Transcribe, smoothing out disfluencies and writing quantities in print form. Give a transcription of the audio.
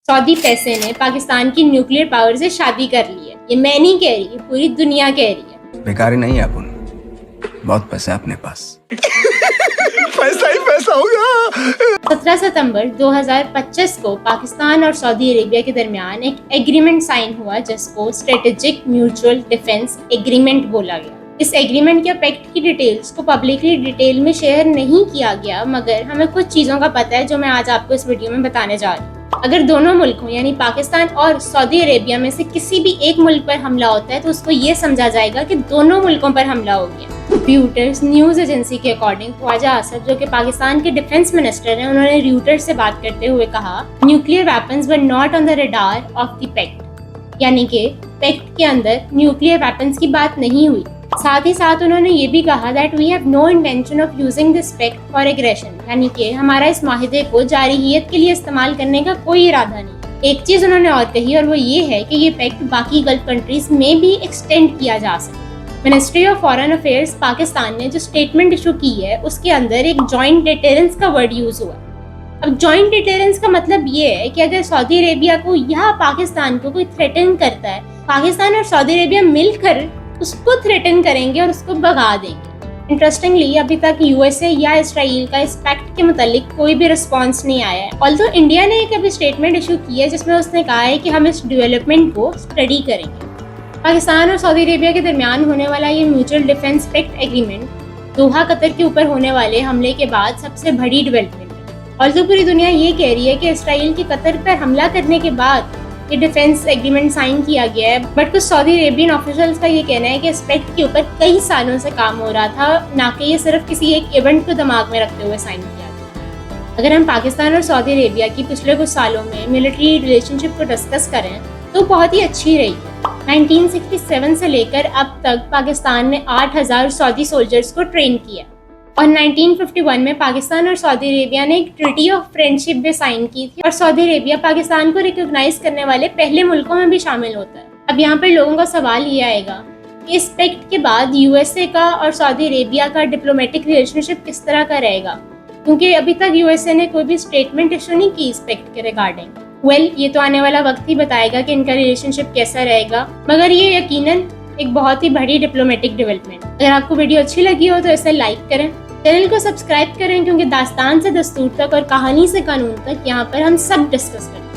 Saudi पैसे ने पाकिस्तान की न्यूक्लियर पावर से शादी कर ली है। ये मैं नहीं कह रही, ये पूरी दुनिया कह रही है। बेकार नहीं है अपन, बहुत पैसा है अपने पास। पैसा ही पैसा होगा। 17 सितंबर 2025 को पाकिस्तान और सऊदी अरेबिया के दरमियान एक एग्रीमेंट साइन हुआ जिसको स्ट्रेटेजिक म्यूचुअल डिफेंस एग्रीमेंट बोला गया। इस एग्रीमेंट या पैक्ट की डिटेल्स को पब्लिकली डिटेल में शेयर नहीं किया गया, मगर हमें कुछ चीज़ों का पता है जो मैं आज आपको इस वीडियो में बताने जा रही हूँ। अगर दोनों मुल्कों यानी पाकिस्तान और सऊदी अरेबिया में से किसी भी एक मुल्क पर हमला होता है तो उसको ये समझा जाएगा कि दोनों मुल्कों पर हमला हो गया। रियूटर्स न्यूज़ एजेंसी के अकॉर्डिंग ख्वाजा आसफ जो कि पाकिस्तान के डिफेंस मिनिस्टर हैं, उन्होंने रियूटर्स से बात करते हुए कहा, nuclear weapons were not on the radar of the pact, यानी कि पैक्ट के अंदर न्यूक्लियर वेपन्स की बात नहीं हुई। साथ ही साथ उन्होंने ये भी कहा that we have no intention of using this pact for aggression, यानी कि हमारा इस माहिदे को जारहियत के लिए इस्तेमाल करने का कोई इरादा नहीं। एक चीज़ उन्होंने और कही और वो ये है कि ये पैक्ट बाकी गल्फ कंट्रीज में भी एक्सटेंड किया जा सकता है। Ministry of foreign affairs Pakistan ने जो स्टेटमेंट इशू की है उसके अंदर एक जॉइंट डिटेरेंस का वर्ड यूज़ हुआ। अब जॉइंट डिटेरेंस का मतलब ये है कि अगर सऊदी अरेबिया को या पाकिस्तान को कोई थ्रेटन करता है, पाकिस्तान और सऊदी अरेबिया मिलकर उसको थ्रेटन करेंगे और उसको भगा देंगे। इंटरेस्टिंगली अभी तक यूएसए या इसराइल का इस पैक्ट के मुतालिक कोई भी रिस्पांस नहीं आया है। ऑल्दो इंडिया ने एक अभी स्टेटमेंट इशू की है जिसमें उसने कहा है कि हम इस डेवलपमेंट को स्टडी करेंगे। पाकिस्तान और सऊदी अरेबिया के दरमियान होने वाला ये mutual defence pact agreement Doha Qatar के ऊपर होने वाले हमले के बाद सबसे बड़ी डेवलपमेंट है। ऑल्दो पूरी दुनिया ये कह रही है कि इसराइल की कतर पर हमला करने के बाद ये डिफेंस एग्रीमेंट साइन किया गया है, बट कुछ सऊदी अरेबियन ऑफिशियल्स का ये कहना है कि इस पैक्ट के ऊपर कई सालों से काम हो रहा था, ना कि ये सिर्फ किसी एक इवेंट को दिमाग में रखते हुए साइन किया गया। अगर हम पाकिस्तान और सऊदी अरेबिया की पिछले कुछ सालों में मिलिट्री रिलेशनशिप को डिस्कस करें तो बहुत ही अच्छी रही है। 1967 से लेकर अब तक पाकिस्तान ने 8000 सऊदी सोल्जर्स को ट्रेन किया और 1951 में पाकिस्तान और सऊदी अरेबिया ने एक ट्रीटी ऑफ फ्रेंडशिप भी साइन की थी और सऊदी अरेबिया पाकिस्तान को रिकॉग्नाइज करने वाले पहले मुल्कों में भी शामिल होता है। अब यहाँ पर लोगों का सवाल ये आएगा कि इस पैक्ट के बाद यूएसए का और सऊदी अरेबिया का डिप्लोमेटिक रिलेशनशिप किस तरह का रहेगा, क्योंकि अभी तक यूएसए ने कोई भी स्टेटमेंट इशू नहीं की इस पैक्ट के रिगार्डिंग। ये तो आने वाला वक्त ही बताएगा कि इनका रिलेशनशिप कैसा रहेगा, मगर ये यकीनन एक बहुत ही बड़ी डिप्लोमेटिक डेवलपमेंट। अगर आपको वीडियो अच्छी लगी हो तो इसे लाइक करें, चैनल को सब्सक्राइब करें, क्योंकि दास्तान से दस्तूर तक और कहानी से कानून तक यहाँ पर हम सब डिस्कस करते हैं।